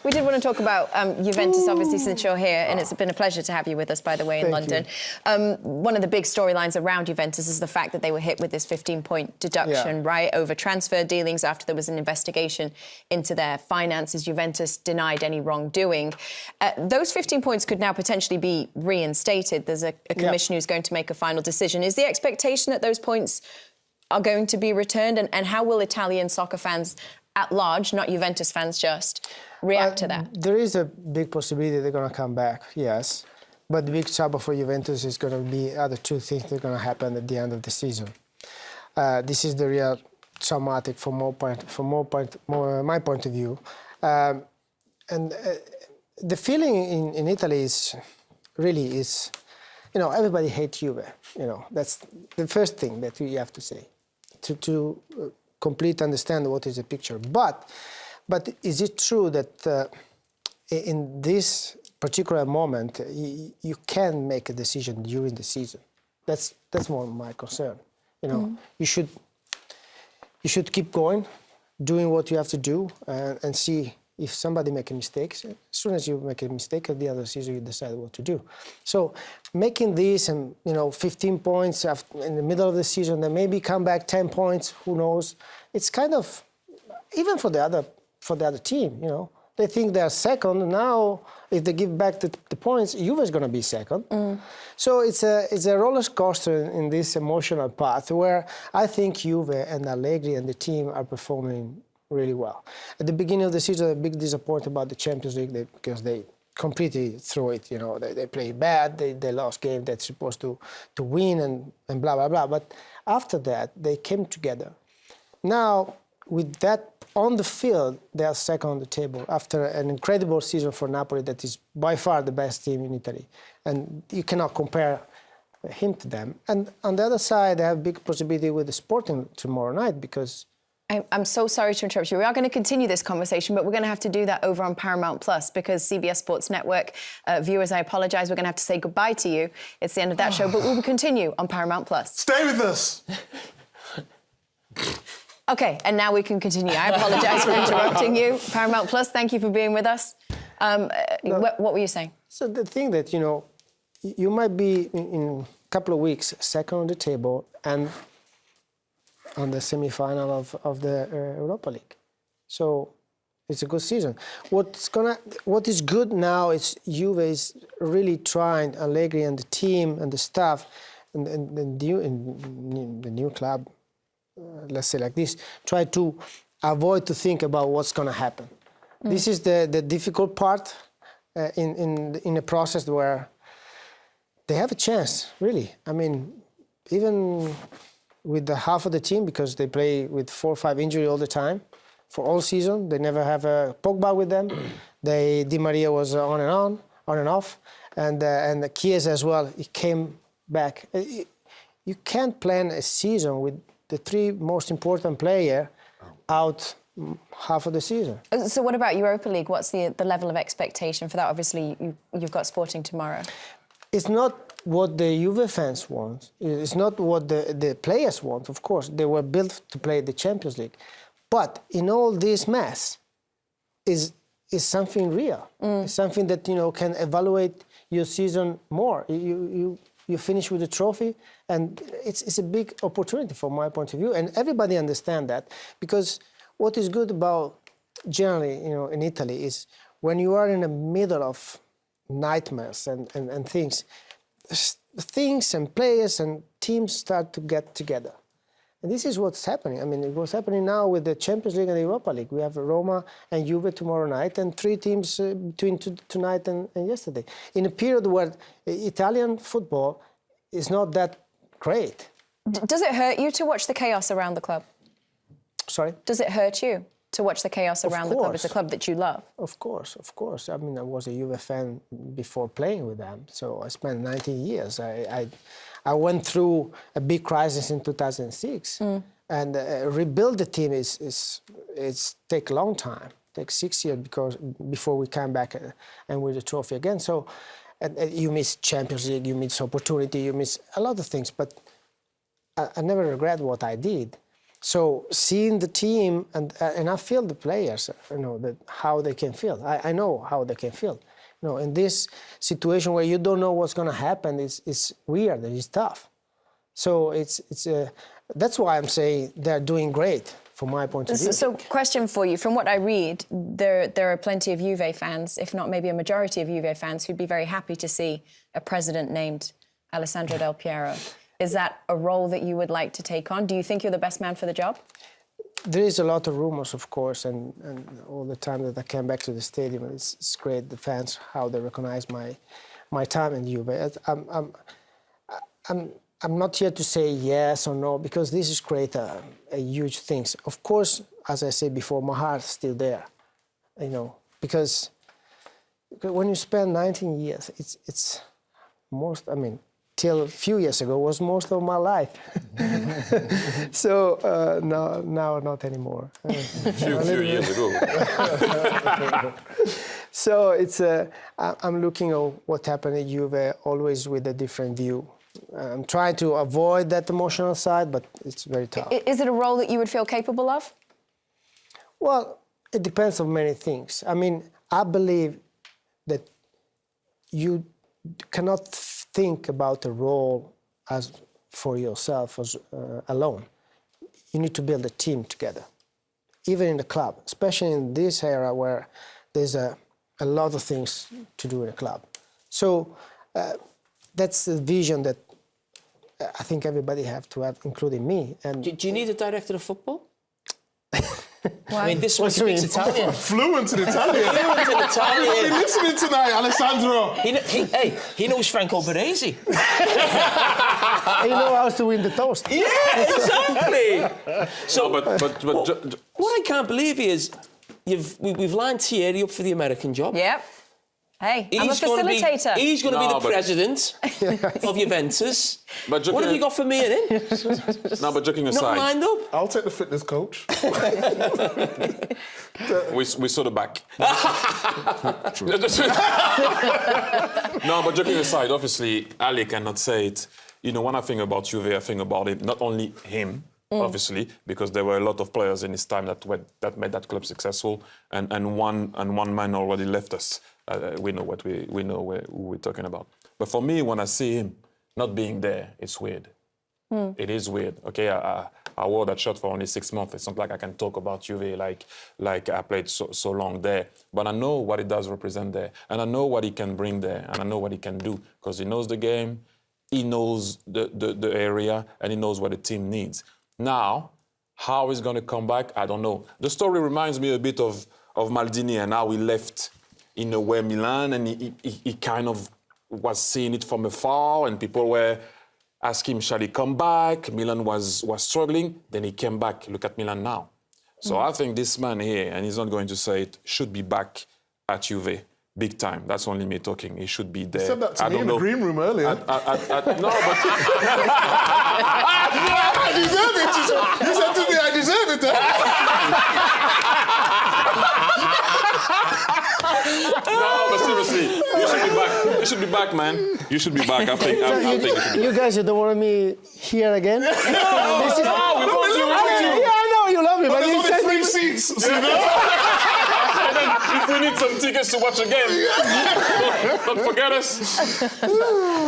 We did want to talk about Juventus, obviously, since you're here, and it's been a pleasure to have you with us, by the way, in London. One of the big storylines around Juventus is the fact that they were hit with this 15-point deduction, right, over transfer dealings after there was an investigation into their finances. Juventus denied any wrongdoing. Those 15 points could now potentially be reinstated. There's a commission who's going to make a final decision. Is the expectation that those points are going to be returned? And how will Italian soccer fans at large, not Juventus fans just, react to that? There is a big possibility they're going to come back, yes. But the big trouble for Juventus is going to be other two things that are going to happen at the end of the season. This is the real traumatic from my point of view. The feeling in Italy is really everybody hates Juve. That's the first thing that you have to say to completely understand what is the picture. But is it true that in this particular moment you can make a decision during the season? That's more my concern. You should keep going, doing what you have to do, and see if somebody makes mistakes. As soon as you make a mistake at the end of the season, you decide what to do. So making this and 15 points in the middle of the season, then maybe come back 10 points. Who knows? It's kind of even for the other team. They think they are second now. If they give back the points, Juve is going to be second. So it's a roller coaster in this emotional path where I think Juve and Allegri and the team are performing really well. At the beginning of the season, a big disappointment about the Champions League because they completely threw it. They played bad. They lost game that's supposed to win and blah blah blah. But after that, they came together. Now with that on the field, they are second on the table after an incredible season for Napoli that is by far the best team in Italy. And you cannot compare him to them. And on the other side, they have big possibility with the Sporting tomorrow night because... I'm so sorry to interrupt you. We are going to continue this conversation, but we're going to have to do that over on Paramount Plus because CBS Sports Network viewers, I apologise, we're going to have to say goodbye to you. It's the end of that show, but we will continue on Paramount Plus. Stay with us! OK, and now we can continue. I apologise for interrupting you. Paramount Plus, thank you for being with us. What were you saying? So the thing that, you might be in a couple of weeks second on the table and on the semi-final of the Europa League. So it's a good season. What is good now is Juve is really trying, Allegri and the team and the staff and the new club, let's say like this, try to avoid to think about what's going to happen. This is the difficult part in a process where they have a chance, really. I mean, even with the half of the team, because they play with 4 or 5 injuries all the time for all season. They never have a Pogba with them. Di Maria was on and off, and the Chiesa as well. He came back. You can't plan a season with the 3 most important players out half of the season. So what about Europa League? What's the level of expectation for that? Obviously, you've got Sporting tomorrow. It's not what the Juve fans want. It's not what the players want, of course. They were built to play the Champions League. But in all this mess is something real. It's something that, can evaluate your season more. You finish with a trophy, and it's a big opportunity from my point of view. And everybody understands that. Because what is good about, generally, in Italy is when you are in the middle of nightmares and things and players and teams start to get together. And this is what's happening. I mean, it was happening now with the Champions League and the Europa League. We have Roma and Juve tomorrow night and 3 teams between tonight and yesterday. In a period where Italian football is not that great. Does it hurt you to watch the chaos around the club? Sorry? Does it hurt you to watch the chaos around the club? It's a club that you love. Of course. I mean, I was a Juve fan before playing with them, so I spent 19 years. I went through a big crisis in 2006, and rebuild the team it's take a long time. It takes 6 years before we come back and win the trophy again. So you miss Champions League, you miss opportunity, you miss a lot of things. But I never regret what I did. So seeing the team and I feel the players, that how they can feel. I know how they can feel. In this situation where you don't know what's going to happen, it's weird. It's tough. So that's why I'm saying they're doing great from my point of view. So, question for you: from what I read, there are plenty of Juve fans, if not maybe a majority of Juve fans, who'd be very happy to see a president named Alessandro Del Piero. Is that a role that you would like to take on? Do you think you're the best man for the job? There is a lot of rumors, of course, and all the time that I came back to the stadium, it's great, the fans, how they recognize my time in Juve. I'm not here to say yes or no, because this is great, a huge thing. Of course, as I said before, my heart's still there, because when you spend 19 years, it's most, till a few years ago was most of my life. So now not anymore. Few years ago. So I'm looking at what happened at Juve always with a different view. I'm trying to avoid that emotional side, but it's very tough. Is it a role that you would feel capable of? Well, it depends on many things. I believe that you cannot think about a role as for yourself alone. You need to build a team together, even in the club, especially in this era where there's a lot of things to do in a club. So that's the vision that I think everybody have to have, including me. And do you need a director of football? Why? This one speaks Italian. Fluent in Italian. Fluent in Italian. Are you listening tonight, Alessandro? He knows Franco Baresi. He knows how to win the toast. Yeah, exactly. So, but what I can't believe is we've lined Thierry up for the American job. Yep. Hey, I'm a facilitator. He's going to be the president of Juventus. But what have you got for me in it? No, but joking aside, not lined up. I'll take the fitness coach. we saw the back. No, but joking aside, obviously, Ali cannot say it. When I think about Juve, I think about it, not only him, obviously, because there were a lot of players in his time that made that club successful, and one man already left us. We know who we're talking about. But for me, when I see him not being there, it's weird. It is weird. Okay, I wore that shirt for only 6 months. It's not like I can talk about Juve like I played so long there. But I know what it does represent there, and I know what he can bring there, and I know what he can do, because he knows the game, he knows the area, and he knows what the team needs. Now, how he's going to come back, I don't know. The story reminds me a bit of Maldini and how he left in a way Milan, and he kind of was seeing it from afar, and people were asking him, shall he come back? Milan was struggling, then he came back. Look at Milan now. So I think this man here, and he's not going to say it, should be back at Juve. Big time. That's only me talking. He should be there. You said that to me in the green room earlier. No, but... I deserve it. You said to me, I deserve it. No, but seriously, you should be back. You should be back, man. You should be back. I think you should be You guys, you don't want me here again? No, we want you. Yeah, I know you love me, but There's you only said 3 seats. So you know? And then if we need some tickets to watch a game, don't forget us.